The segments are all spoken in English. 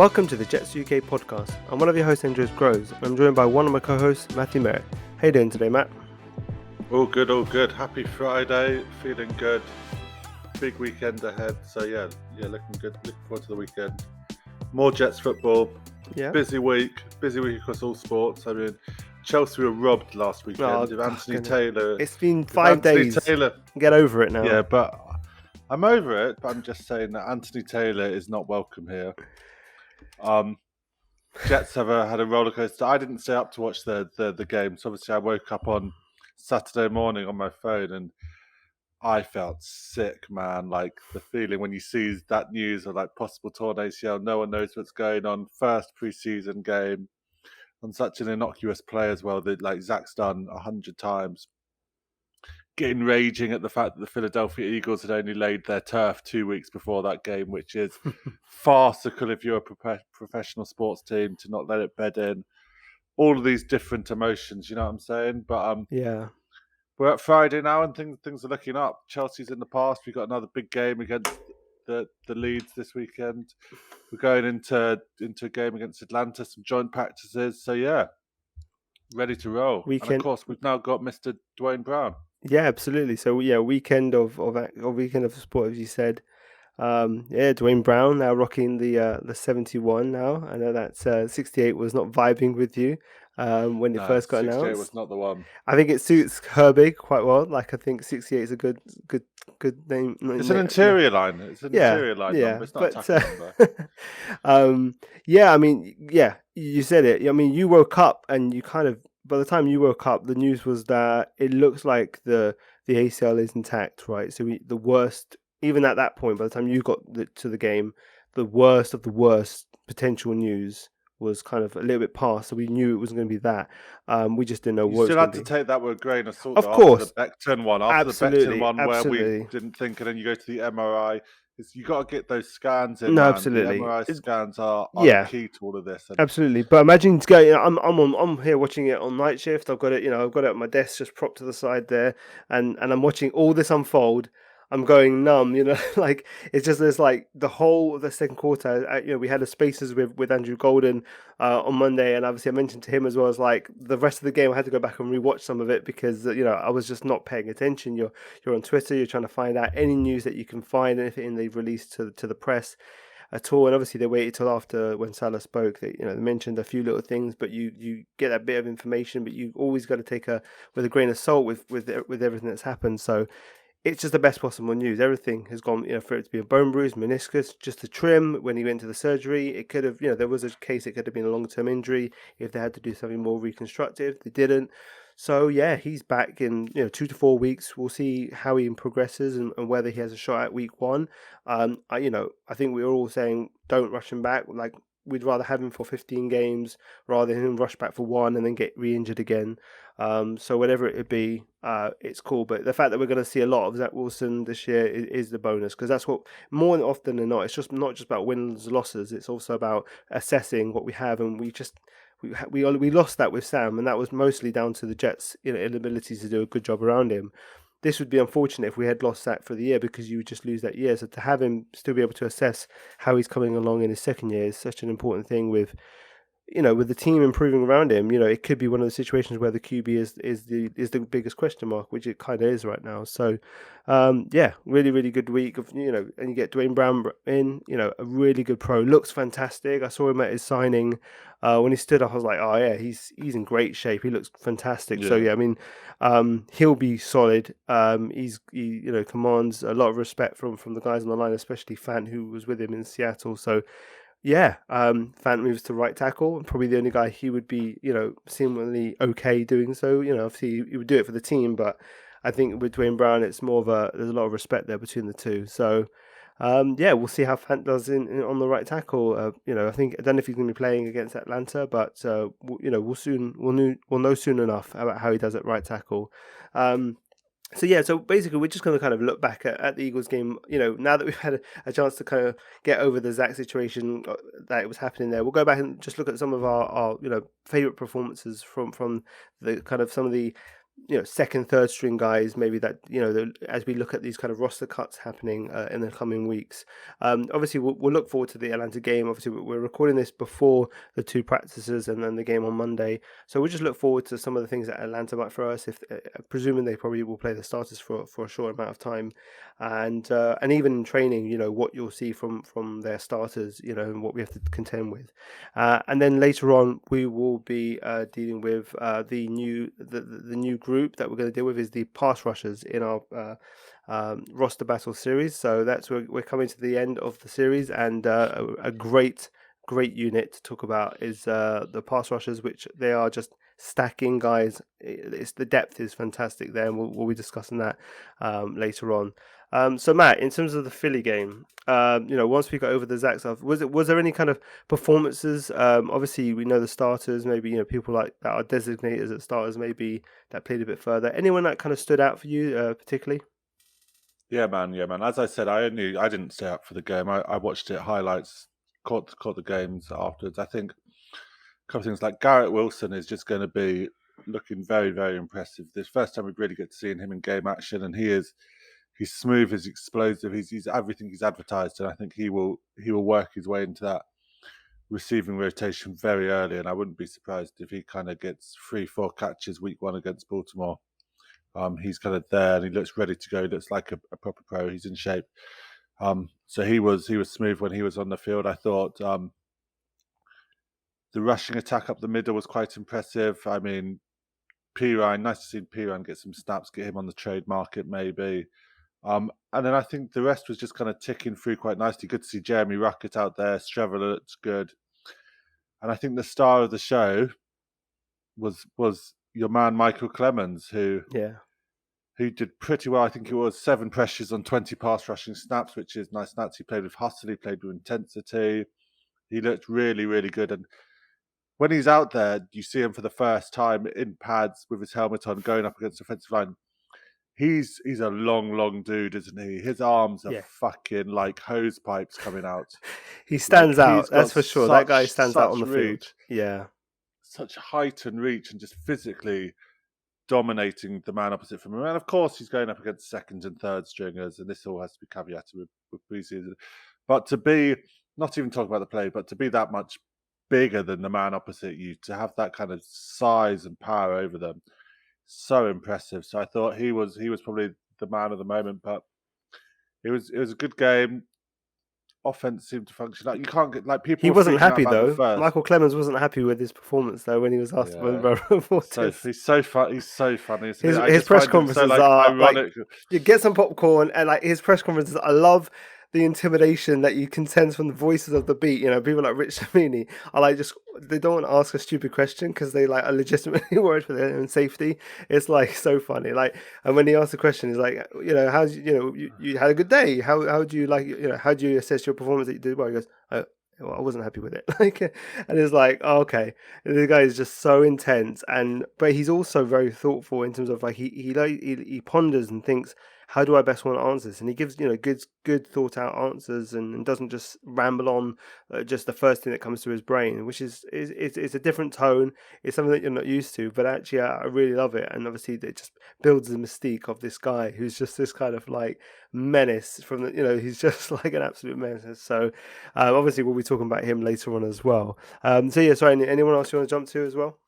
Welcome to the Jets UK podcast. I'm one of your hosts, Andres Groves, and I'm joined by one of my co-hosts, Matthew Merrett. How you doing today, Matt? All good, all good. Happy Friday, feeling good. Big weekend ahead, so yeah, looking good. Looking forward to the weekend. More Jets football. Yeah. Busy week across all sports. I mean, Chelsea were robbed last weekend. Taylor. It's been 5 days. Get over it now. Yeah, but I'm over it. But I'm just saying that Anthony Taylor is not welcome here. Jets have had a roller coaster. I didn't stay up to watch the game, so obviously I woke up on Saturday morning on my phone and I felt sick, man. Like the feeling when you see that news of like possible torn ACL, no one knows what's going on. First preseason game on such an innocuous play as well that like Zach's done 100 times. Getting raging at the fact that the Philadelphia Eagles had only laid their turf 2 weeks before that game, which is farcical if you're a professional sports team to not let it bed in. All of these different emotions, you know what I'm saying? But yeah, we're at Friday now and things are looking up. Chelsea's in the past. We've got another big game against the Leeds this weekend. We're going into a game against Atlanta, some joint practices. So yeah, ready to roll. And of course, we've now got Mr. Dwayne Brown. Yeah, absolutely. So yeah, weekend of sport, as you said. Dwayne Brown now rocking the 71 now. I know that 68 was not vibing with you when it first got announced. 68 was not the one. I think it suits Herbig quite well. Like I think 68 is a good name. It's an interior line. It's an interior line number. It's not a tackle number. I mean, yeah, you said it. I mean, you woke up and you kind of, by the time you woke up, the news was that it looks like the ACL is intact, right? So the worst, even at that point, by the time you got to the game, the worst of the worst potential news was kind of a little bit past, so we knew it wasn't going to be that. We just didn't know what. You still had to take that with a grain of salt. Of course, after the Becton one, where we didn't think, and then you go to the MRI. You got to get those scans in. No, man. absolutely. The MRI scans are key to all of this. Absolutely, but imagine going. I'm here watching it on night shift. I've got it. I've got it at my desk, just propped to the side there, and I'm watching all this unfold. I'm going numb, like it's just there's like the second quarter. We had a spaces with Andrew Golden on Monday, and obviously I mentioned to him as well as like the rest of the game. I had to go back and rewatch some of it because I was just not paying attention. You're on Twitter, you're trying to find out any news that you can find, anything they've released to the press at all. And obviously they waited till after when Salah spoke. They mentioned a few little things, but you get that bit of information, but you always got to take with a grain of salt with everything that's happened. So. It's just the best possible news. Everything has gone, for it to be a bone bruise, meniscus, just a trim when he went to the surgery. It could have, there was a case it could have been a long-term injury if they had to do something more reconstructive. They didn't. So, yeah, he's back in, 2 to 4 weeks. We'll see how he progresses and whether he has a shot at week one. I think we were all saying don't rush him back. Like, we'd rather have him for 15 games rather than him rush back for one and then get re-injured again. So whatever it would be, it's cool. But the fact that we're going to see a lot of Zach Wilson this year is the bonus, because that's what, more often than not, it's just not just about wins and losses. It's also about assessing what we have, and we lost that with Sam, and that was mostly down to the Jets' inability to do a good job around him. This would be unfortunate if we had lost that for the year, because you would just lose that year. So to have him still be able to assess how he's coming along in his second year is such an important thing with the team improving around him. It could be one of the situations where the QB is the biggest question mark, which it kind of is right now. So, really, really good week of, and you get Dwayne Brown in, a really good pro, looks fantastic. I saw him at his signing. When he stood up, I was like, oh yeah, he's in great shape. He looks fantastic. Yeah. So yeah, I mean, he'll be solid. He commands a lot of respect from the guys on the line, especially Fant, who was with him in Seattle. So yeah, Fant moves to right tackle, and probably the only guy he would be, seemingly okay doing so. Obviously he would do it for the team, but I think with Dwayne Brown, it's more of there's a lot of respect there between the two. So. We'll see how Fant does on the right tackle. I don't know if he's going to be playing against Atlanta, but we'll know soon enough about how he does at right tackle. So basically we're just going to kind of look back at the Eagles game. Now that we've had a chance to kind of get over the Zach situation that was happening there, we'll go back and just look at some of our favorite performances from the kind of some of the second, third string guys, maybe that as we look at these kind of roster cuts happening in the coming weeks. Obviously, we'll look forward to the Atlanta game. Obviously, we're recording this before the two practices and then the game on Monday, so we'll just look forward to some of the things that Atlanta might throw us. If presuming they probably will play the starters for a short amount of time, and even in training, what you'll see from their starters, and what we have to contend with. And then later on, we will be dealing with the new group that we're going to deal with is the pass rushers in our roster battle series. So that's where we're coming to the end of the series, and a great unit to talk about is the pass rushers, which they are just stacking guys. It's the depth is fantastic there, and we'll be discussing that later on. So Matt, in terms of the Philly game, once we got over the Zach stuff, was there any kind of performances? Obviously, we know the starters, maybe people like that are designated as starters, maybe that played a bit further. Anyone that kind of stood out for you particularly? Yeah, man. Yeah, man. As I said, I didn't stay up for the game. I watched it highlights, caught the games afterwards. I think a couple of things like Garrett Wilson is just going to be looking very, very impressive. This first time we really get to see him in game action, and he's smooth, he's explosive, he's everything he's advertised, and I think he will work his way into that receiving rotation very early. And I wouldn't be surprised if he kind of gets 3-4 catches week one against Baltimore. He's kind of there and he looks ready to go. He looks like a proper pro. He's in shape. So he was smooth when he was on the field. I thought the rushing attack up the middle was quite impressive. I mean, Pirine, nice to see Pirine get some snaps, get him on the trade market maybe. And then I think the rest was just kind of ticking through quite nicely. Good to see Jeremy Ruckett out there. Streveler looks good. And I think the star of the show was your man Michael Clemens, who did pretty well. I think it was 7 pressures on 20 pass rushing snaps, which is nice. He played with hustle, he played with intensity. He looked really, really good. And when he's out there, you see him for the first time in pads with his helmet on, going up against the offensive line. He's a long dude, isn't he? His arms are fucking like hose pipes coming out. He stands out, he's that's got for sure. That guy stands out on the reach, field. Yeah. Such height and reach, and just physically dominating the man opposite from him. And of course, he's going up against second and third stringers, and this all has to be caveated with preseason. But to be, not even talking about the play, but to be that much bigger than the man opposite you, to have that kind of size and power over them, so impressive. So I thought he was probably the man of the moment. But it was a good game. Offense seemed to function. Like you can't get like people. He were wasn't freaking out happy about the though. first. Michael Clemens wasn't happy with his performance though when he was asked by reporters. He's so fun. He's so funny. His press conferences so, are ironic. like, you get some popcorn, and like his press conferences, I love the intimidation that you can sense from the voices of the beat. People like Rich Samini are like they don't want to ask a stupid question because they like are legitimately worried for their own safety. It's like so funny. Like, and when he asks the question, he's like, how's you had a good day? How do you like how do you assess your performance that you did well? He goes, well, I wasn't happy with it. And it's like, oh, okay, and the guy is just so intense, but he's also very thoughtful in terms of like he ponders and thinks, how do I best want to answer this? And he gives good thought out answers and doesn't just ramble on just the first thing that comes to his brain, which is it's a different tone. It's something that you're not used to, but actually I really love it, and obviously it just builds the mystique of this guy who's just this kind of like menace from the he's just like an absolute menace. So obviously we'll be talking about him later on as well. So yeah, sorry, anyone else you want to jump to as well?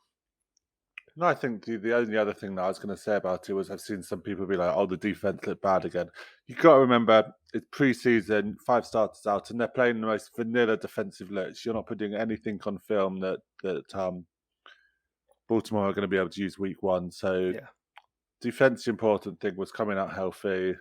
No, I think the only other thing that I was going to say about it was I've seen some people be like, "Oh, the defense looked bad again." You got to remember it's preseason, 5 starters out, and they're playing the most vanilla defensive looks. You're not putting anything on film that Baltimore are going to be able to use week one. So, defense, important thing was coming out healthy.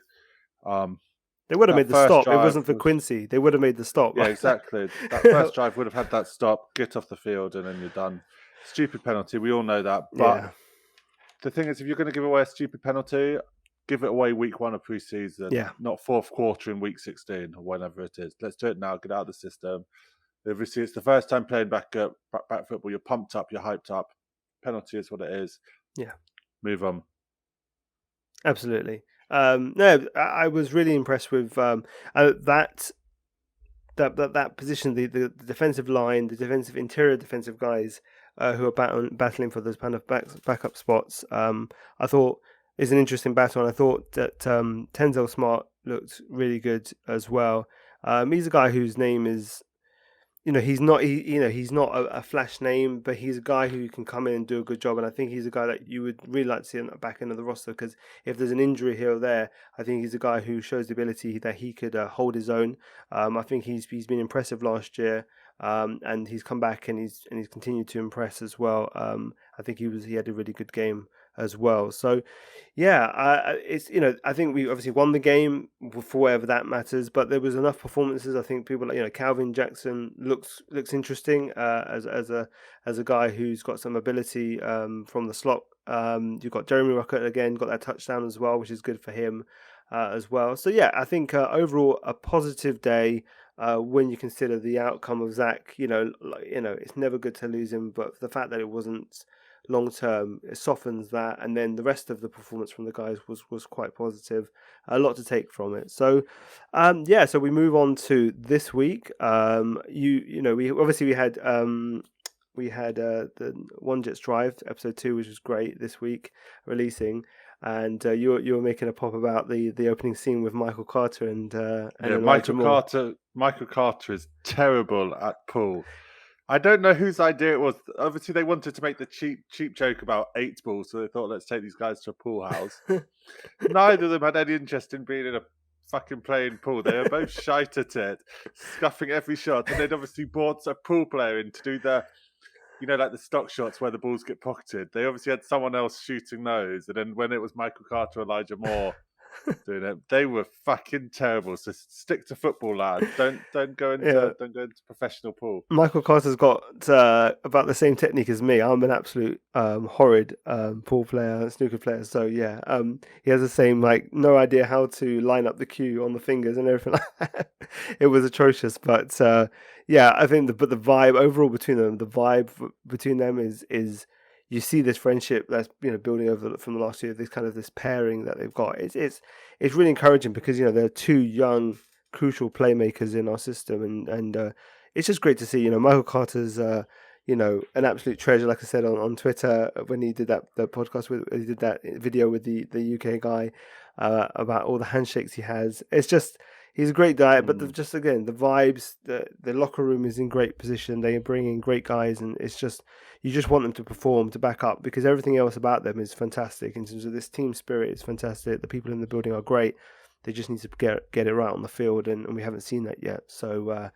They would have made the stop. It wasn't for Quincy. They would have made the stop. Yeah, exactly. That first drive would have had that stop, get off the field, and then you're done. Stupid penalty. We all know that. But the thing is, if you're going to give away a stupid penalty, give it away week 1 of preseason. Yeah. Not fourth quarter in week 16 or whenever it is. Let's do it now. Get out of the system. Obviously, it's the first time playing back football. You're pumped up. You're hyped up. Penalty is what it is. Yeah. Move on. Absolutely. No, I was really impressed with that position, the defensive line, the interior defensive guys. who are battling for those kind of backup spots. I thought is an interesting battle, and I thought that Tenzel Smart looked really good as well. He's a guy whose name is, he's not a flash name, but he's a guy who can come in and do a good job. And I think he's a guy that you would really like to see on the back end of the roster, because if there's an injury here or there, I think he's a guy who shows the ability that he could hold his own. I think he's been impressive last year, and he's come back and he's continued to impress as well. I think he had a really good game as well. So yeah, it's I think we obviously won the game for whatever that matters, but there was enough performances. I think people like Calvin Jackson looks interesting as a guy who's got some ability from the slot. You've got Jeremy Rocket again, got that touchdown as well, which is good for him as well. So yeah, I think overall a positive day. When you consider the outcome of Zach, it's never good to lose him, but the fact that it wasn't long term, it softens that, and then the rest of the performance from the guys was quite positive. A lot to take from it. So so we move on to this week. We obviously we had the One Jets Drive episode 2, which was great this week releasing. And you were making a pop about the opening scene with Michael Carter and Elijah Moore. Michael Carter is terrible at pool. I don't know whose idea it was. Obviously, they wanted to make the cheap joke about 8 balls, so they thought, let's take these guys to a pool house. Neither of them had any interest in being in a fucking playing pool. They were both shite at it, scuffing every shot, and they'd obviously brought a pool player in to do the, like the stock shots where the balls get pocketed. They obviously had someone else shooting those, and then when it was Michael Carter, Elijah Moore doing it, they were fucking terrible. So stick to football, lads. Don't go into professional pool. Michael Carter's got about the same technique as me. I'm an absolute horrid pool player, snooker player. So yeah, he has the same, no idea how to line up the cue on the fingers and everything like that. It was atrocious, but I think the vibe overall between them, is you see this friendship that's building over from the last year. This pairing that they've got. It's really encouraging because they're 2 young crucial playmakers in our system, and it's just great to see. Michael Carter's an absolute treasure. Like I said on Twitter when he did that podcast he did that video with the UK guy about all the handshakes he has. It's just he's a great guy, but the vibes, the locker room is in great position. They bring in great guys, and it's just you just want them to perform, to back up, because everything else about them is fantastic in terms of this team spirit. It's fantastic. The people in the building are great. They just need to get it right on the field, and we haven't seen that yet. So,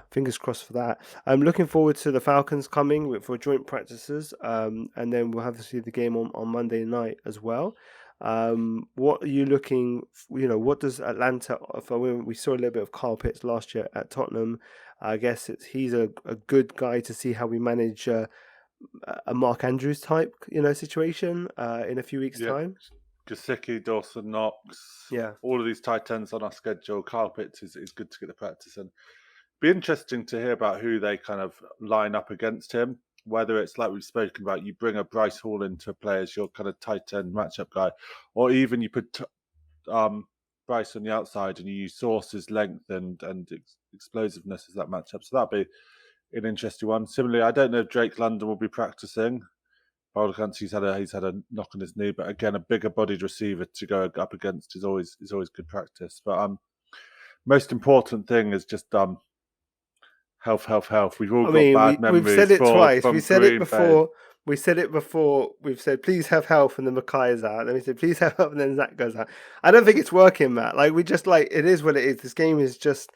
fingers crossed for that. I'm looking forward to the Falcons coming for joint practices, and then we'll have to see the game on Monday night as well. What are you looking? What does Atlanta offer? We saw a little bit of Carl Pitts last year at Tottenham. I guess he's a good guy to see how we manage a Mark Andrews type situation in a few weeks' time. Gesicki, Dawson Knox, all of these tight ends on our schedule. Carl Pitts is good to get the practice in. Be interesting to hear about who they kind of line up against him. Whether it's like we've spoken about, you bring a Bryce Hall into play as your kind of tight end matchup guy, or even you put Bryce on the outside and you use Source's length and explosiveness as that matchup. So that'd be an interesting one. Similarly, I don't know if Drake London will be practicing. He's had a knock on his knee, but again, a bigger bodied receiver to go up against is always good practice. But most important thing is just health. We've all got bad memories. We've said it twice. We said it before. Bay. We said it before. We've said please have health, and then Mackay is out. Then we said please have health, and then Zach goes out. I don't think it's working, Matt. We just it is what it is. This game is just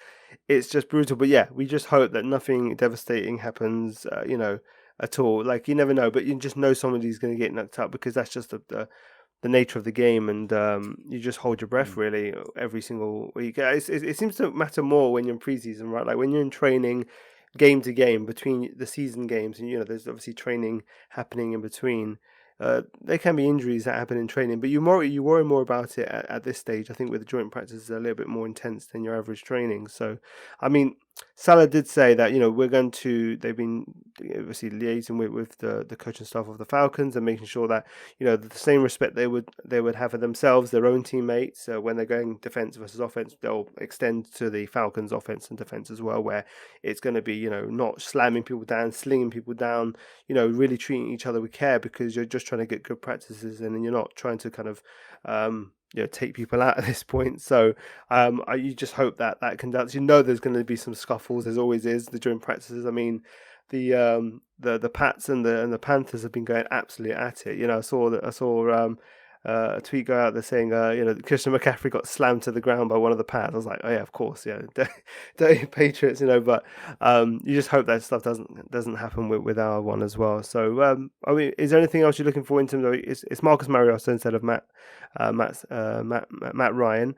brutal. But yeah, we just hope that nothing devastating happens. At all. You never know, but you just know somebody's going to get knocked out, because that's just the nature of the game, and you just hold your breath really every single week. It seems to matter more when you're in preseason, right? When you're in training, game to game between the season games, and there's obviously training happening in between. There can be injuries that happen in training, but you worry more about it at this stage. I think with the joint practice is a little bit more intense than your average training. So, Salah did say that we're going to. They've been obviously liaising with the coaching staff of the Falcons and making sure that the same respect they would have for themselves, their own teammates, when they're going defense versus offense, they'll extend to the Falcons' offense and defense as well, where it's going to be not slamming people down, slinging people down, really treating each other with care because you're just trying to get good practices in and you're not trying to kind of take people out at this point. So you just hope that that conducts. There's going to be some scuffles. There's always is during practices. I mean, the Pats and the Panthers have been going absolutely at it. I saw a tweet go out there saying Christian McCaffrey got slammed to the ground by one of the Pats. I was like, oh yeah, of course, yeah, dirty Patriots. But you just hope that stuff doesn't happen with our one as well. So I mean, is there anything else you're looking for in terms of it's Marcus Mariota instead of Matt Ryan?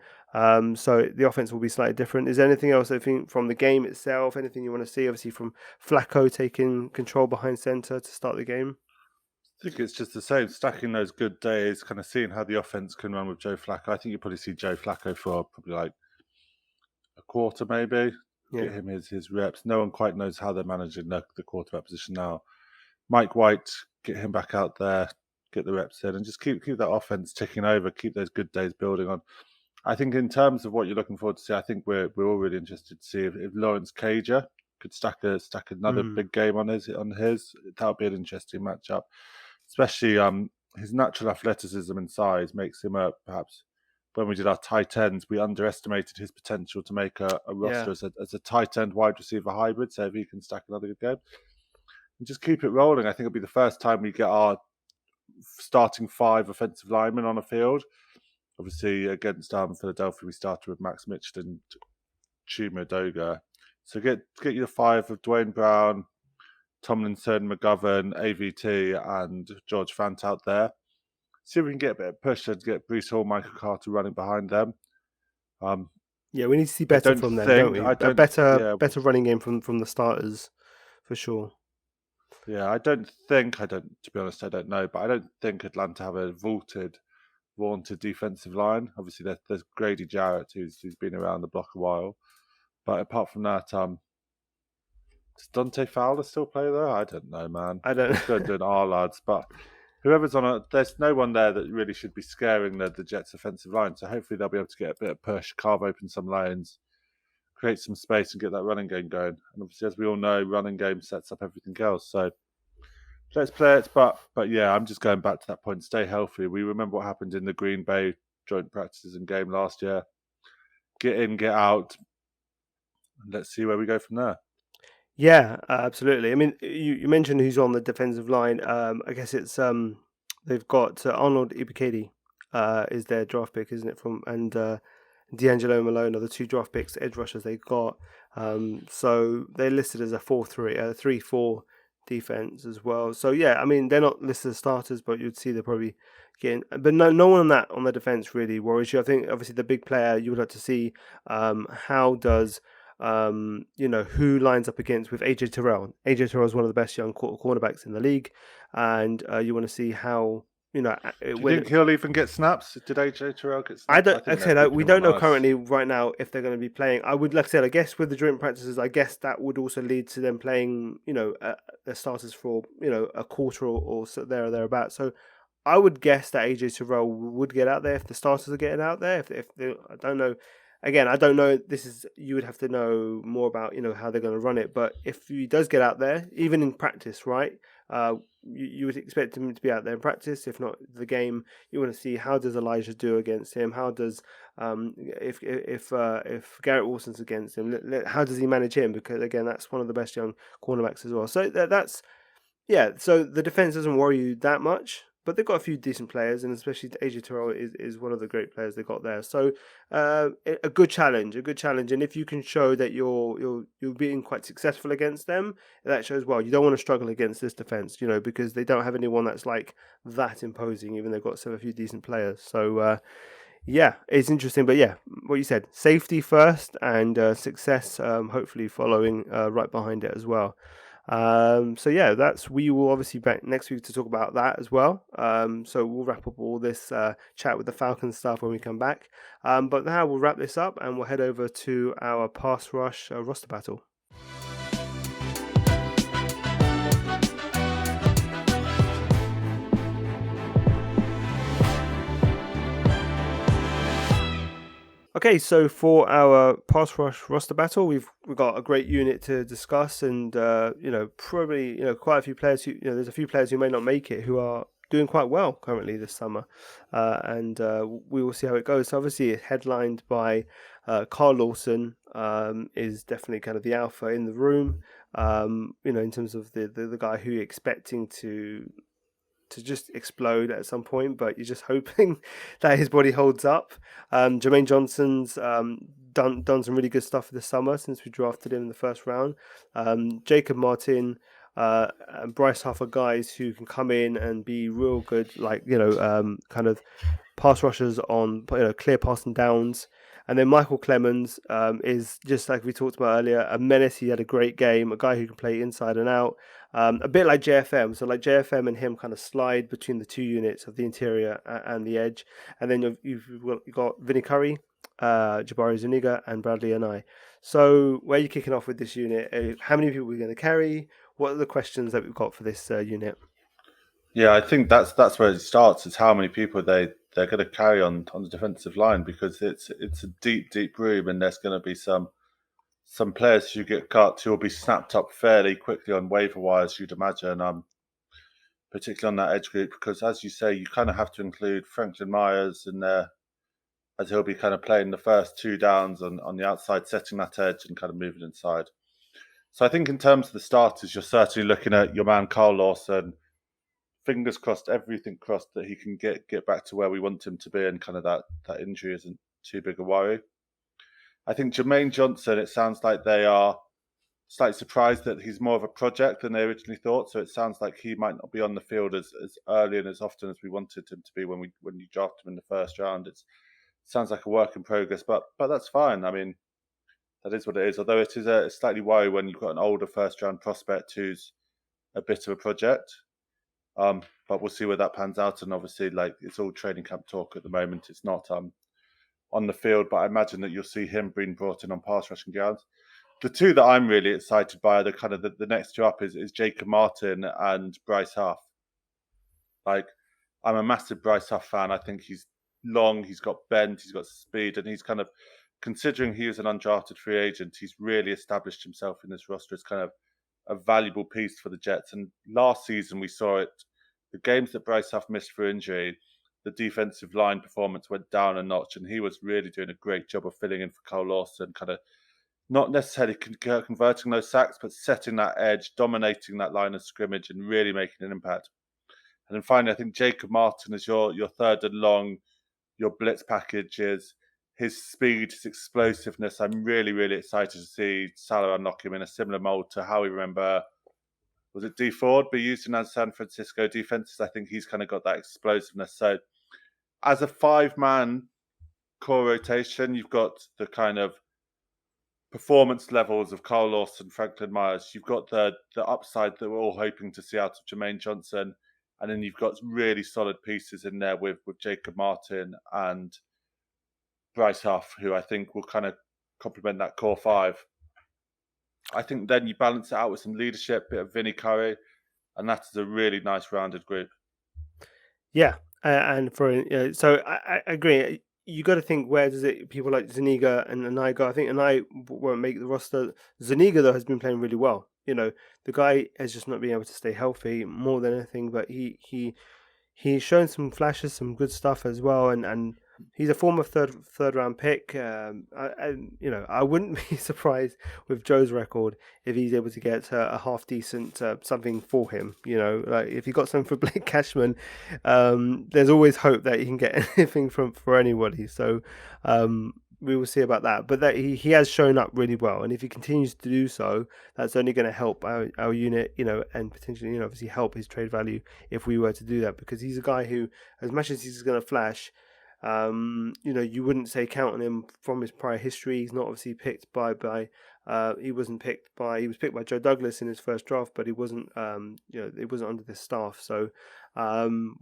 So the offense will be slightly different. Is there anything else I think from the game itself? Anything you want to see? Obviously from Flacco taking control behind center to start the game. I think it's just the same, stacking those good days, kind of seeing how the offense can run with Joe Flacco. I think you'll probably see Joe Flacco for probably like a quarter, maybe. Yeah. Get him his reps. No one quite knows how they're managing the quarterback position now. Mike White, get him back out there, get the reps in, and just keep that offense ticking over. Keep those good days building on. I think in terms of what you're looking forward to see, I think we're all really interested to see if Lawrence Cager could stack another big game on his. That would be an interesting matchup, especially his natural athleticism and size makes him perhaps. When we did our tight ends, we underestimated his potential to make a roster as a tight end wide receiver hybrid. So if he can stack another good game and just keep it rolling, I think it'll be the first time we get our starting 5 offensive linemen on a field. Obviously, against Philadelphia, we started with Max Mitchell and Chuma Doga. So get your 5 of Dwayne Brown, Tomlinson, McGovern, AVT, and George Fant out there. See if we can get a bit of push and get Breece Hall, Michael Carter running behind them. Yeah, we need to see better from them, don't we? A better running game from the starters, for sure. Yeah, to be honest, I don't know, but I don't think Atlanta have a vaunted defensive line. Obviously, there's Grady Jarrett, who's been around the block a while. But apart from that, does Dante Fowler still play there? I don't know, man. I don't know. Doing our lads, but whoever's there's no one there that really should be scaring the Jets' offensive line. So hopefully they'll be able to get a bit of push, carve open some lanes, create some space, and get that running game going. And obviously, as we all know, running game sets up everything else. So let's play it. But yeah, I'm just going back to that point. Stay healthy. We remember what happened in the Green Bay joint practices and game last year. Get in, get out, and let's see where we go from there. Yeah, absolutely. I mean, you mentioned who's on the defensive line. I guess it's they've got Arnold Ibikadi is their draft pick, isn't it? And D'Angelo Malone are the 2 draft picks, edge rushers they got. So they're listed as a 3-4 defense as well. So yeah, I mean they're not listed as starters, but you'd see they're probably getting. But no one on the defense really worries you. I think obviously the big player you would like to see how does. Who lines up against with AJ Terrell. AJ Terrell is one of the best young cornerbacks in the league, and you want to see how Do you think he'll even get snaps? Did AJ Terrell get snaps? I don't. We don't know currently right now if they're going to be playing. I would, like I said, I guess with the joint practices, I guess that would also lead to them playing, their starters for a quarter or so there or thereabouts. So I would guess that AJ Terrell would get out there if the starters are getting out there. If they, I don't know. Again, I don't know. You would have to know more about how they're going to run it. But if he does get out there, even in practice, right? You would expect him to be out there in practice. If not the game, you want to see how does Elijah do against him? How does if Garrett Wilson's against him, how does he manage him? Because again, that's one of the best young cornerbacks as well. So that's So the defense doesn't worry you that much. But they've got a few decent players, and especially AJ Terrell is one of the great players they got there. So a good challenge. And if you can show that you're being quite successful against them, that shows well. You don't want to struggle against this defense, because they don't have anyone that's like that imposing. Even they've got a few decent players. So it's interesting. But yeah, what you said, safety first and success, hopefully following right behind it as well. We will obviously back next week to talk about that as well. So we'll wrap up all this chat with the Falcons stuff when we come back. But now we'll wrap this up and we'll head over to our pass rush roster battle. Okay, so for our pass rush roster battle, we've got a great unit to discuss, and probably quite a few players who there's a few players who may not make it who are doing quite well currently this summer, and we will see how it goes. So obviously, it's headlined by Carl Lawson, is definitely kind of the alpha in the room. In terms of the guy who you're expecting to just explode at some point, but you're just hoping that his body holds up. Jermaine Johnson's done some really good stuff this summer since we drafted him in the first round. Jacob Martin and Bryce Huff are guys who can come in and be real good, like kind of pass rushers on clear passing downs. And then Michael Clemens is just like we talked about earlier, a menace. He had a great game, a guy who can play inside and out, a bit like JFM. So like JFM and him kind of slide between the two units of the interior and the edge. And then you've got Vinny Curry, Jabari Zuniga, and Bradley and I. So where are you kicking off with this unit? How many people are we going to carry? What are the questions that we've got for this unit? Yeah, I think that's where it starts. Is how many people they're going to carry on the defensive line, because it's a deep room, and there's going to be some players who get cut who will be snapped up fairly quickly on waiver wires, you'd imagine. Particularly on that edge group, because as you say, you kind of have to include Franklin Myers in there, as he'll be kind of playing the first two downs on the outside, setting that edge and kind of moving inside. So I think in terms of the starters, you're certainly looking at your man Carl Lawson. Fingers crossed, everything crossed that he can get back to where we want him to be, and kind of that injury isn't too big a worry. I think Jermaine Johnson, it sounds like they are slightly surprised that he's more of a project than they originally thought. So it sounds like he might not be on the field as early and as often as we wanted him to be when you drafted him in the first round. It sounds like a work in progress, but that's fine. I mean, that is what it is. Although it is a slightly worry when you've got an older first round prospect who's a bit of a project. But we'll see where that pans out. And obviously, like, it's all training camp talk at the moment. It's not on the field, but I imagine that you'll see him being brought in on pass rushing grounds. The two that I'm really excited by are the kind of the next two up is Jacob Martin and Bryce Huff. Like, I'm a massive Bryce Huff fan. I think he's long, he's got bend, he's got speed, and he's kind of, considering he was an undrafted free agent, he's really established himself in this roster as kind of a valuable piece for the Jets. And last season we saw it, the games that Bryce Huff missed for injury, the defensive line performance went down a notch, and he was really doing a great job of filling in for Carl Lawson, kind of not necessarily converting those sacks, but setting that edge, dominating that line of scrimmage, and really making an impact. And then finally, I think Jacob Martin is your third and long, your blitz package is his speed, his explosiveness. I'm really excited to see Salah unlock him in a similar mold to how we remember, was it D Ford be used in San Francisco defenses? I think he's kind of got that explosiveness. So as a 5-man core rotation, you've got the kind of performance levels of Carl Lawson, Franklin Myers. You've got the upside that we're all hoping to see out of Jermaine Johnson. And then you've got really solid pieces in there with Jacob Martin and Bryce Huff, who I think will kind of complement that core 5. I think then you balance it out with some leadership, bit of Vinny Curry, and that's a really nice rounded group. Yeah, and so I agree. You got to think, where does it people like Zuniga and Anai go? I think Anai won't make the roster. Zuniga though has been playing really well. The guy has just not been able to stay healthy more than anything, but he's shown some flashes, some good stuff as well, and he's a former third round pick. I wouldn't be surprised with Joe's record if he's able to get a half decent something for him. Like if he got something for Blake Cashman, there's always hope that he can get anything for anybody. So we will see about that. But that he has shown up really well, and if he continues to do so, that's only going to help our unit, and potentially, obviously help his trade value if we were to do that, because he's a guy who, as much as he's going to flash, you wouldn't say count on him from his prior history. He's not obviously picked he was picked by Joe Douglas in his first draft, but he wasn't, it wasn't under this staff. So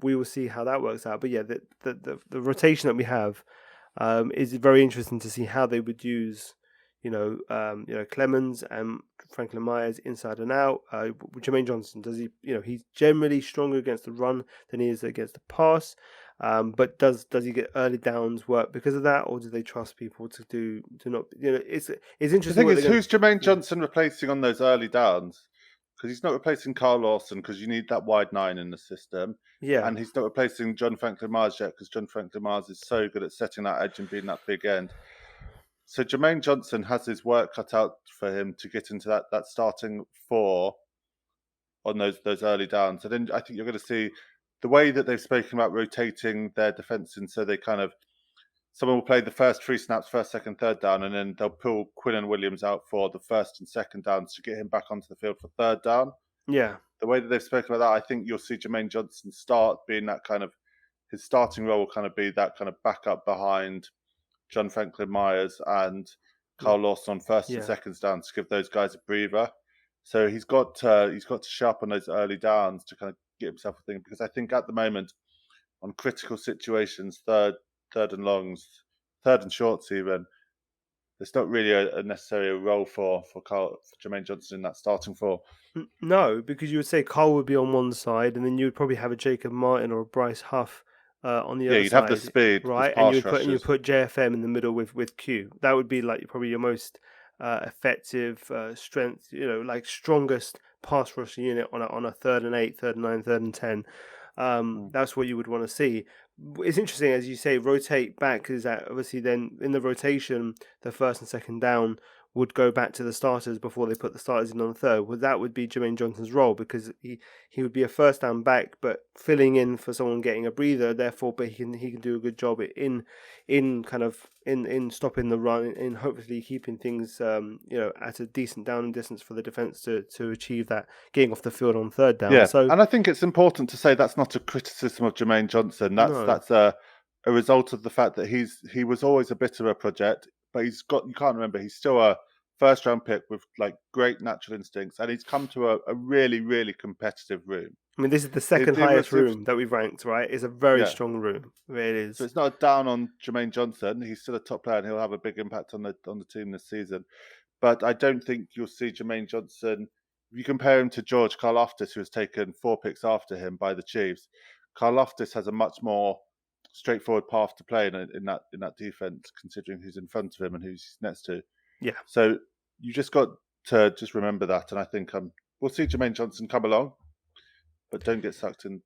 we will see how that works out. But yeah, the rotation that we have is very interesting to see how they would use, Clemens and Franklin Myers inside and out. Jermaine Johnson, does he? He's generally stronger against the run than he is against the pass. But does he get early downs work because of that, or do they trust people to not? It's The interesting thing what they're is, going to. who's Jermaine Yeah, Johnson replacing on those early downs? Because he's not replacing Carl Lawson because you need that wide nine in the system. yeah, And he's not replacing John Franklin Myers yet because John Franklin Myers is so good at setting that edge and being that big end. So Jermaine Johnson has his work cut out for him to get into that starting four on those early downs. And then I think you're going to see the way that they've spoken about rotating their defence, and so they kind of someone will play the first three snaps, first, second, third down, and then they'll pull Quinn Williams out for the first and second downs to get him back onto the field for third down. yeah. The way that they've spoken about that, I think you'll see Jermaine Johnson start being that kind of his starting role will kind of be that kind of backup behind John Franklin Myers and Mm, Carl Lawson on first and yeah. seconds down to give those guys a breather. So he's got to sharpen those early downs to kind of get himself a thing, because I think at the moment on critical situations, third and longs, third and shorts even, there's not really a necessary role for Jermaine Johnson in that starting four. No, because you would say Cole would be on one side, and then you would probably have a Jacob Martin or a Bryce Huff on the Yeah, other you'd have the side, speed, the right? And pass you rushers. put JFM in the middle with Q. That would be like probably your most effective strength, like strongest pass rush unit on a third and 8, third and 9, third and 10. Mm. That's what you would want to see. It's interesting, as you say, rotate back, is that obviously then in the rotation, the first and second down would go back to the starters before they put the starters in on the third. Well, that would be Jermaine Johnson's role, because he would be a first down back, but filling in for someone getting a breather. Therefore, but he can do a good job in kind of in stopping the run, in hopefully keeping things at a decent down and distance for the defense to achieve that, getting off the field on third down. Yeah, So and I think it's important to say that's not a criticism of Jermaine Johnson. no, That's a result of the fact that he was always a bit of a project, but you can't remember, he's still a first round pick with like great natural instincts, and he's come to a really, really competitive room. I mean, this is the It, second it highest was, it was room that we've ranked, right? It's a very yeah. strong room. It So is. it's not a down on Jermaine Johnson. He's still a top player and he'll have a big impact on the team this season. But I don't think you'll see Jermaine Johnson. If you compare him to George Karlaftis, who was taken 4 picks after him by the Chiefs, Karlaftis has a much more straightforward path to play in that defense, considering who's in front of him and who's next to. Yeah. So you just got to just remember that, and I think we'll see Jermaine Johnson come along, but don't get sucked in.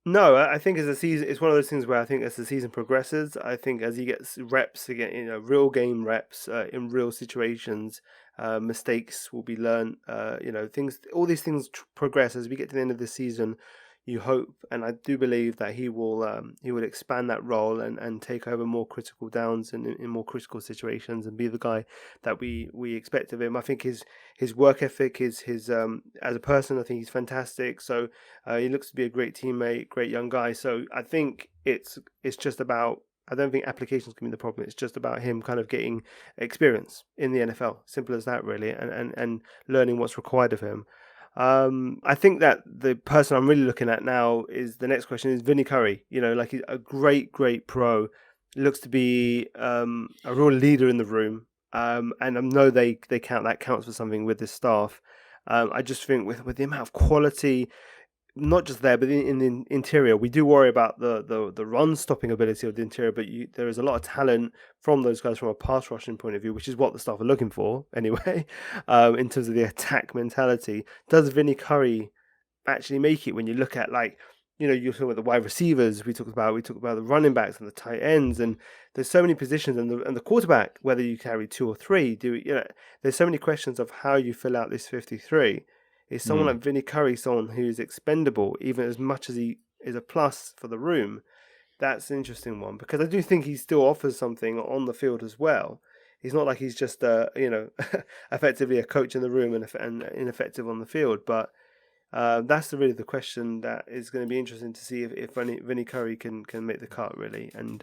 No, I think as the season, it's one of those things where I think as the season progresses, I think as he gets reps again, real game reps in real situations, mistakes will be learned. Things, all these things progress as we get to the end of the season. You hope, and I do believe that he will expand that role and take over more critical downs and in more critical situations and be the guy that we expect of him. I think his work ethic, his as a person, I think he's fantastic. So he looks to be a great teammate, great young guy. So I think it's just about. I don't think applications can be the problem. It's just about him kind of getting experience in the NFL. Simple as that, really, and learning what's required of him. I think that the person I'm really looking at now is the next question is Vinny Curry. Like he's a great pro. Looks to be a real leader in the room. And I know they counts for something with this staff. I just think with the amount of quality, not just there, but in the interior, we do worry about the run stopping ability of the interior. But there is a lot of talent from those guys from a pass rushing point of view, which is what the staff are looking for anyway. In terms of the attack mentality, does Vinny Curry actually make it? When you look at you're talking about the wide receivers, we talked about the running backs and the tight ends, and there's so many positions, and the quarterback, whether you carry two or three, there's so many questions of how you fill out this 53. Is someone Hmm. like Vinny Curry someone who's expendable, even as much as he is a plus for the room? That's an interesting one, because I do think he still offers something on the field as well. He's not like he's just effectively a coach in the room and ineffective on the field. But that's really the question that is going to be interesting to see if Vinny Curry can make the cut, really, and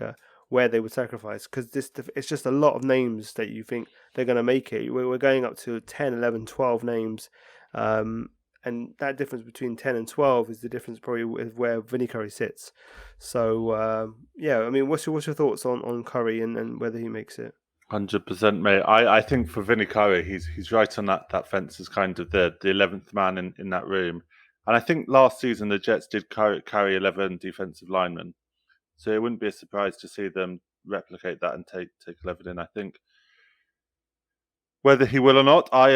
where they would sacrifice, because it's just a lot of names that you think they're going to make it. We're going up to 10, 11, 12 names, and that difference between 10 and 12 is the difference probably with where Vinny Curry sits. So yeah, I mean, what's your thoughts on Curry and whether he makes it? 100%, mate. I think for Vinny Curry, he's right on that fence as kind of the 11th man in that room. And I think last season the Jets did carry 11 defensive linemen. So it wouldn't be a surprise to see them replicate that and take 11 in. I think whether he will or not, I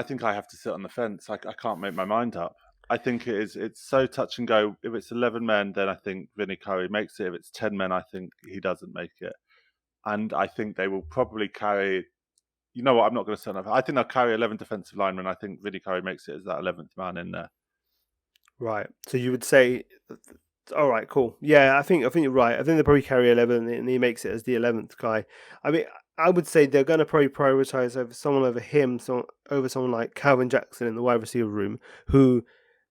think I have to sit on the fence. I can't make my mind up. I think it's so touch and go. If it's 11 men, then I think Vinny Curry makes it. If it's 10 men, I think he doesn't make it. And I think they will probably carry, you know what, I'm not going to say enough. I think they'll carry 11 defensive linemen. I think Vinny Curry makes it as that 11th man in there. Right. So you would say, all right, cool. Yeah, I think you're right. I think they probably carry 11, and he makes it as the 11th guy. I mean, I would say they're going to probably prioritize over him, over someone like Calvin Jackson in the wide receiver room, who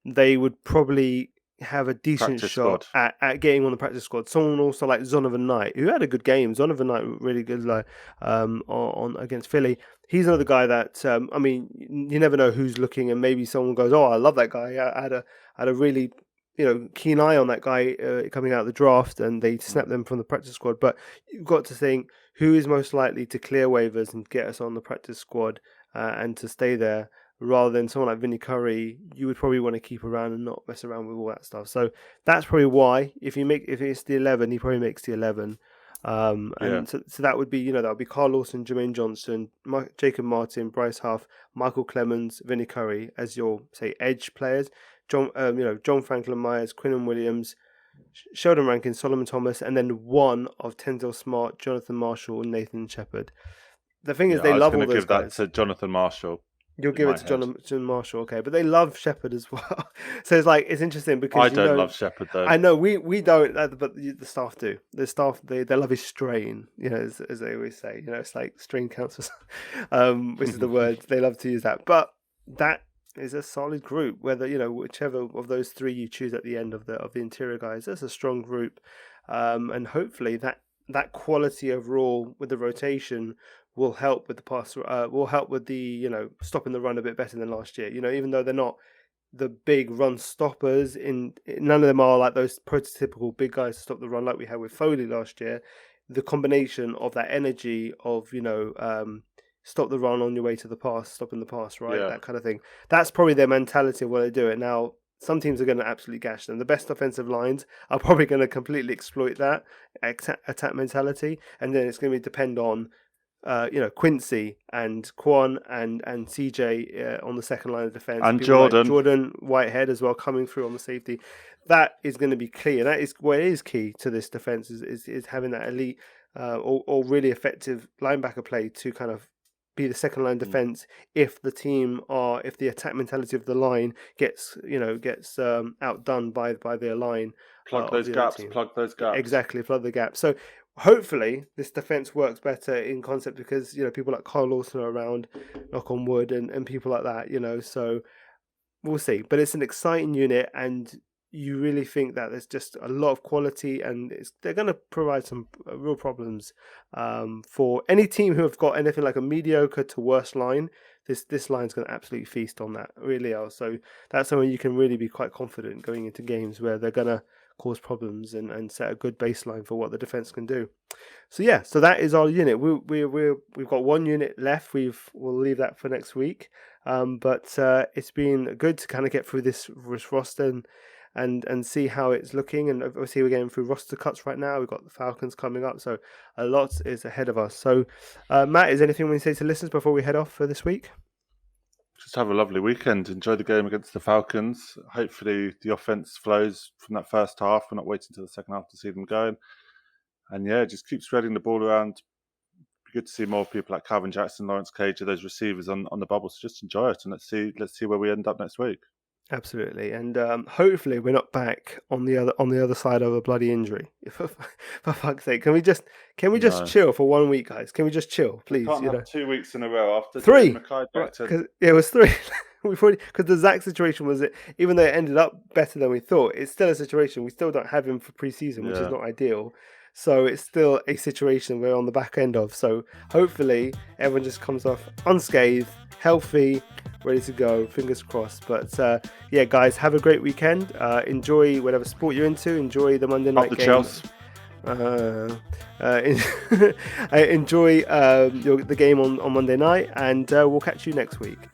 they would probably have a decent Practice shot squad. at getting on the practice squad. Someone also like Zonovan Knight, who had a good game. Zonovan Knight really good, like on against Philly. He's another guy that I mean, you never know who's looking, and maybe someone goes, "Oh, I love that guy." I had a really keen eye on that guy coming out of the draft, and they snapped them from the practice squad. But you've got to think who is most likely to clear waivers and get us on the practice squad and to stay there. Rather than someone like Vinny Curry, you would probably want to keep around and not mess around with all that stuff. So that's probably why if it's the 11, he probably makes the 11. And so that would be that would be Carl Lawson, Jermaine Johnson, Jacob Martin, Bryce Huff, Michael Clemens, Vinny Curry as your say edge players. John Franklin Myers, Quinnen Williams, Sheldon Rankin, Solomon Thomas, and then one of Tenzil Smart, Jonathan Marshall, and Nathan Shepard. The thing is, they love all those guys. I was going to give that to Jonathan Marshall. You'll give it to Jonathan Marshall, okay? But they love Shepard as well, so it's interesting because I don't love Shepard though. I know we don't, but the staff do. The staff they love his strain, as they always say. It's like strain counts, which is the word they love to use that. But that is a solid group. Whether whichever of those three you choose at the end of the interior guys, that's a strong group, and hopefully that quality overall with the rotation will help with the pass. Will help with the stopping the run a bit better than last year. Even though they're not the big run stoppers, none of them are like those prototypical big guys to stop the run like we had with Foley last year. The combination of that energy of stop the run on your way to the pass, stopping the pass, right? Yeah. That kind of thing. That's probably their mentality of when they do it. Now, some teams are going to absolutely gash them. The best offensive lines are probably going to completely exploit that attack mentality, and then it's going to depend on Quincy and Quan and CJ on the second line of defense, and Jordan Whitehead as well coming through on the safety. That is going to be key, and that is what is key to this defense is having that elite or really effective linebacker play to kind of be the second line defense if the attack mentality of the line gets outdone by their line. Plug those gaps. Exactly, plug the gaps. So hopefully this defense works better in concept because people like Carl Lawson are around, knock on wood, and people like that. So we'll see. But it's an exciting unit, and you really think that there's just a lot of quality, and they're going to provide some real problems for any team who have got anything like a mediocre to worse line. This line's going to absolutely feast on that, really are. So that's something you can really be quite confident going into games where they're going to cause problems and set a good baseline for what the defense can do. So that is our unit. We've got one unit left. We'll leave that for next week. But it's been good to kind of get through this roster and see how it's looking. And obviously we're getting through roster cuts right now. We've got the Falcons coming up, so a lot is ahead of us. So Matt, is there anything we say to listeners before we head off for this week? Just have a lovely weekend. Enjoy the game against the Falcons. Hopefully the offense flows from that first half. We're not waiting until the second half to see them going. And just keep spreading the ball around. Be good to see more people like Calvin Jackson, Lawrence Cage, those receivers on the bubble. So just enjoy it, and let's see where we end up next week. Absolutely, and hopefully we're not back on the other side of a bloody injury. For fuck's sake, can we just chill for 1 week, guys? Can we just chill, please? We can't have 2 weeks in a row after 3. Because it was 3. Because the Zach situation was even though it ended up better than we thought, it's still a situation. We still don't have him for preseason, which is not ideal. So it's still a situation we're on the back end of. So hopefully everyone just comes off unscathed, healthy, ready to go. Fingers crossed. But guys, have a great weekend. Enjoy whatever sport you're into. Enjoy the Monday night games. Enjoy the game on Monday night, and we'll catch you next week.